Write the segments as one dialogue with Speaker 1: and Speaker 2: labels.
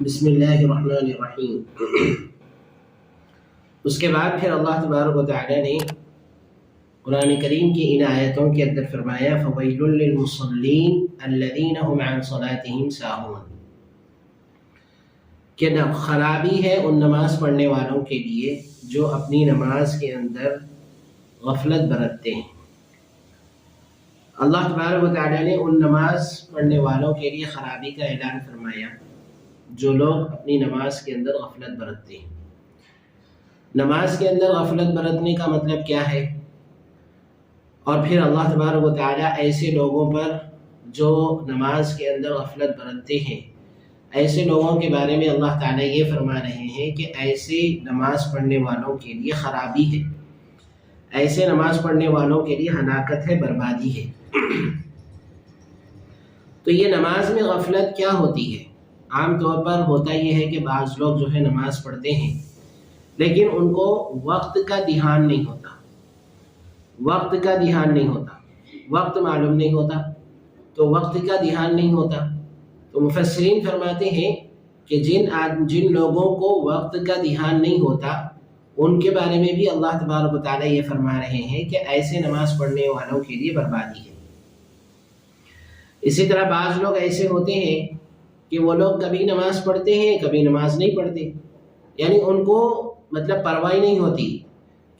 Speaker 1: بسم اللہ الرحمن الرحیم۔ اس کے بعد پھر اللہ تبارک و تعالی نے قرآن کریم کی ان آیتوں کے اندر فرمایا فویل للمصلین الذین هم عن صلاتهم ساہون، کہ خرابی ہے ان نماز پڑھنے والوں کے لیے جو اپنی نماز کے اندر غفلت برتتے ہیں۔ اللہ تبارک و تعالی نے ان نماز پڑھنے والوں کے لیے خرابی کا اعلان فرمایا جو لوگ اپنی نماز کے اندر غفلت برتتے ہیں۔ نماز کے اندر غفلت برتنے کا مطلب کیا ہے؟ اور پھر اللہ تبارک و تعالیٰ ایسے لوگوں پر جو نماز کے اندر غفلت برتتے ہیں، ایسے لوگوں کے بارے میں اللہ تعالیٰ یہ فرما رہے ہیں کہ ایسے نماز پڑھنے والوں کے لیے خرابی ہے، ایسے نماز پڑھنے والوں کے لیے ہلاکت ہے، بربادی ہے۔ تو یہ نماز میں غفلت کیا ہوتی ہے؟ عام طور پر ہوتا یہ ہے کہ بعض لوگ جو ہے نماز پڑھتے ہیں لیکن ان کو وقت کا دھیان نہیں ہوتا، وقت کا دھیان نہیں ہوتا، وقت معلوم نہیں ہوتا، تو وقت کا دھیان نہیں ہوتا تو مفسرین فرماتے ہیں کہ جن لوگوں کو وقت کا دھیان نہیں ہوتا ان کے بارے میں بھی اللہ تبارک و تعالیٰ یہ فرما رہے ہیں کہ ایسے نماز پڑھنے والوں کے لیے بربادی ہے۔ اسی طرح بعض لوگ ایسے ہوتے ہیں کہ وہ لوگ کبھی نماز پڑھتے ہیں کبھی نماز نہیں پڑھتے، یعنی ان کو مطلب پرواہ نہیں ہوتی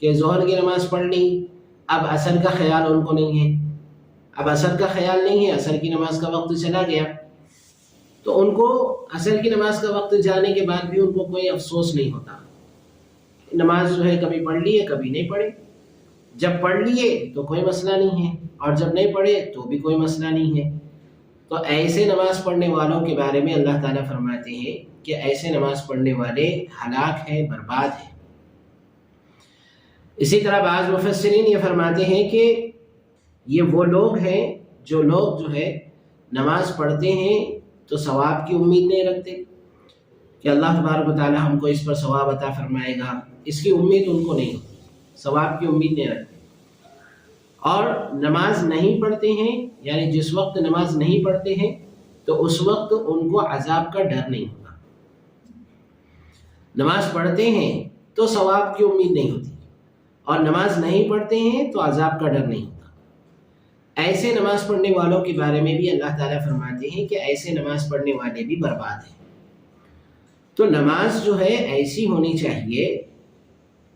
Speaker 1: کہ ظہر کی نماز پڑھ لی، اب عصر کا خیال ان کو نہیں ہے، اب عصر کا خیال نہیں ہے، عصر کی نماز کا وقت چلا گیا، تو ان کو عصر کی نماز کا وقت جانے کے بعد بھی ان کو کوئی افسوس نہیں ہوتا۔ نماز جو ہے کبھی پڑھ لیے کبھی نہیں پڑھے، جب پڑھ لیے تو کوئی مسئلہ نہیں ہے اور جب نہیں پڑھے تو بھی کوئی مسئلہ نہیں ہے۔ تو ایسے نماز پڑھنے والوں کے بارے میں اللہ تعالیٰ فرماتے ہیں کہ ایسے نماز پڑھنے والے ہلاک ہیں، برباد ہیں۔ اسی طرح بعض مفسرین یہ فرماتے ہیں کہ یہ وہ لوگ ہیں جو ہے نماز پڑھتے ہیں تو ثواب کی امید نہیں رکھتے کہ اللہ تبارک و تعالیٰ ہم کو اس پر ثواب عطا فرمائے گا، اس کی امید ان کو نہیں ہوتی، ثواب کی امید نہیں رکھتے، اور نماز نہیں پڑھتے ہیں، یعنی جس وقت نماز نہیں پڑھتے ہیں تو اس وقت ان کو عذاب کا ڈر نہیں ہوتا۔ نماز پڑھتے ہیں تو ثواب کی امید نہیں ہوتی اور نماز نہیں پڑھتے ہیں تو عذاب کا ڈر نہیں ہوتا۔ ایسے نماز پڑھنے والوں کے بارے میں بھی اللہ تعالیٰ فرماتے ہیں کہ ایسے نماز پڑھنے والے بھی برباد ہیں۔ تو نماز جو ہے ایسی ہونی چاہیے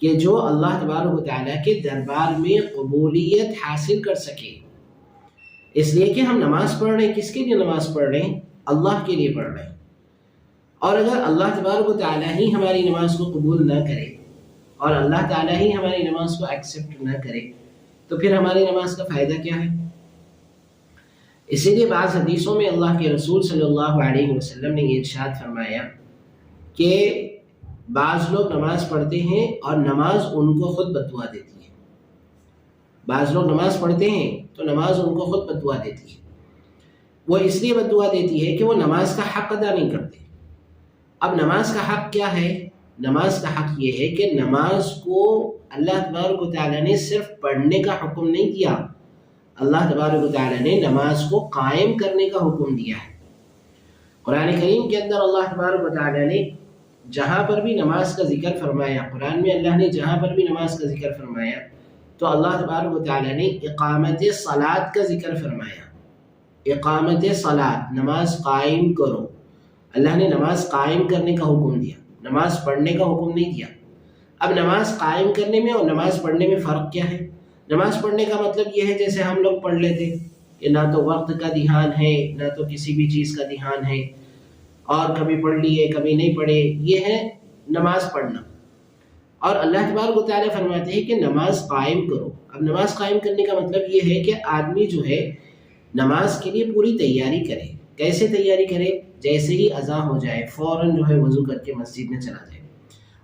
Speaker 1: کہ جو اللہ تبارک و تعالیٰ کے دربار میں قبولیت حاصل کر سکے، اس لیے کہ ہم نماز پڑھ رہے ہیں، کس کے لیے نماز پڑھ رہے ہیں؟ اللہ کے لیے پڑھ رہے ہیں، اور اگر اللہ تبارک و تعالیٰ ہی ہماری نماز کو قبول نہ کرے اور اللہ تعالیٰ ہی ہماری نماز کو ایکسیپٹ نہ کرے تو پھر ہماری نماز کا فائدہ کیا ہے؟ اسی لیے بعض حدیثوں میں اللہ کے رسول صلی اللہ علیہ وسلم نے یہ ارشاد فرمایا کہ بعض لوگ نماز پڑھتے ہیں اور نماز ان کو خود بددعا دیتی ہے۔ بعض لوگ نماز پڑھتے ہیں تو نماز ان کو خود بددعا دیتی ہے۔ وہ اس لیے بددعا دیتی ہے کہ وہ نماز کا حق ادا نہیں کرتے۔ اب نماز کا حق کیا ہے؟ نماز کا حق یہ ہے کہ نماز کو اللہ تبارک و تعالیٰ نے صرف پڑھنے کا حکم نہیں دیا، اللہ تبارک و تعالیٰ نے نماز کو قائم کرنے کا حکم دیا ہے۔ قرآن کریم کے اندر اللہ تبارک و تعالیٰ نے جہاں پر بھی نماز کا ذکر فرمایا، قرآن میں اللہ نے جہاں پر بھی نماز کا ذکر فرمایا تو اللہ تبارک و تعالیٰ نے اقامت صلاۃ کا ذکر فرمایا۔ اقامت صلاۃ، نماز قائم کرو، اللہ نے نماز قائم کرنے کا حکم دیا، نماز پڑھنے کا حکم نہیں دیا۔ اب نماز قائم کرنے میں اور نماز پڑھنے میں فرق کیا ہے؟ نماز پڑھنے کا مطلب یہ ہے جیسے ہم لوگ پڑھ لیتے کہ نہ تو وقت کا دھیان ہے نہ تو کسی بھی چیز کا دھیان ہے، اور کبھی پڑھ لیے کبھی نہیں پڑھے، یہ ہے نماز پڑھنا۔ اور اللہ تبارک و تعالیٰ فرماتے ہیں کہ نماز قائم کرو۔ اب نماز قائم کرنے کا مطلب یہ ہے کہ آدمی جو ہے نماز کے لیے پوری تیاری کرے۔ کیسے تیاری کرے؟ جیسے ہی اذان ہو جائے فوراً جو ہے وضو کر کے مسجد میں چلا جائے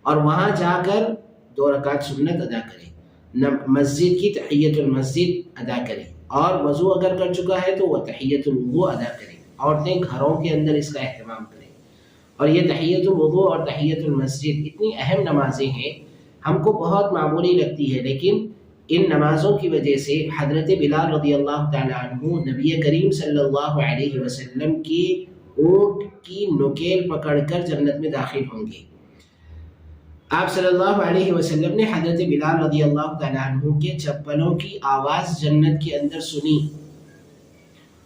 Speaker 1: اور وہاں جا کر 2 رکعت سنت ادا کرے، مسجد کی تحیۃ المسجد ادا کرے، اور وضو اگر کر چکا ہے تو وہ تحیۃ الوضو ادا کرے۔ عورتیں گھروں کے اندر اس کا اہتمام کریں، اور یہ تحیۃ الوضو اور تحیۃ المسجد اتنی اہم نمازیں ہیں، ہم کو بہت معمولی لگتی ہے، لیکن ان نمازوں کی وجہ سے حضرت بلال رضی اللہ تعالیٰ عنہ نبی کریم صلی اللہ علیہ وسلم کی اونٹ کی نکیل پکڑ کر جنت میں داخل ہوں گے۔ آپ صلی اللہ علیہ وسلم نے حضرت بلال رضی اللہ تعالیٰ عنہ کے چپلوں کی آواز جنت کے اندر سنی،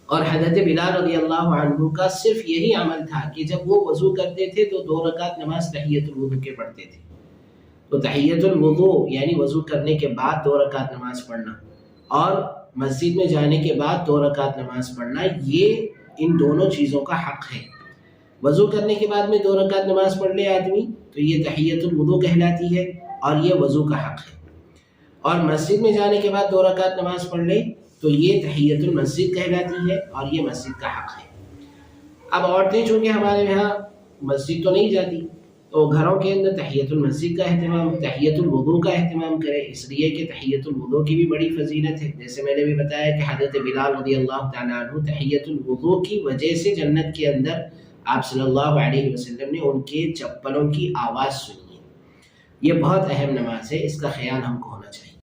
Speaker 1: اور حضرت بلال رضی اللہ عنہ کا صرف یہی عمل تھا کہ جب وہ وضو کرتے تھے تو 2 رکعت نماز تحیۃ الوضو کے پڑھتے تھے۔ تو تحیۃ الوضو یعنی وضو کرنے کے بعد 2 رکعت نماز پڑھنا اور مسجد میں جانے کے بعد 2 رکعت نماز پڑھنا، یہ ان دونوں چیزوں کا حق ہے۔ وضو کرنے کے بعد میں 2 رکعت نماز پڑھ لے آدمی تو یہ تحیۃ الوضو کہلاتی ہے اور یہ وضو کا حق ہے، اور مسجد میں جانے کے بعد 2 رکعت نماز پڑھ لے تو یہ تحیۃ المسجد کہلاتی ہے اور یہ مسجد کا حق ہے۔ اب عورتیں چونکہ ہمارے یہاں مسجد تو نہیں جاتی، تو گھروں کے اندر تحیۃ المسجد کا اہتمام، تحیۃ الوضو کا اہتمام کریں، اس لیے کہ تحیۃ الوضو کی بھی بڑی فضیلت ہے۔ جیسے میں نے بھی بتایا کہ حضرت بلال رضی اللہ تعالیٰ عنہ تحیۃ الوضو کی وجہ سے جنت کے اندر آپ صلی اللہ علیہ وسلم نے ان کے چپلوں کی آواز سنی ہے۔ یہ بہت اہم نماز ہے، اس کا خیال ہم کو ہونا چاہیے۔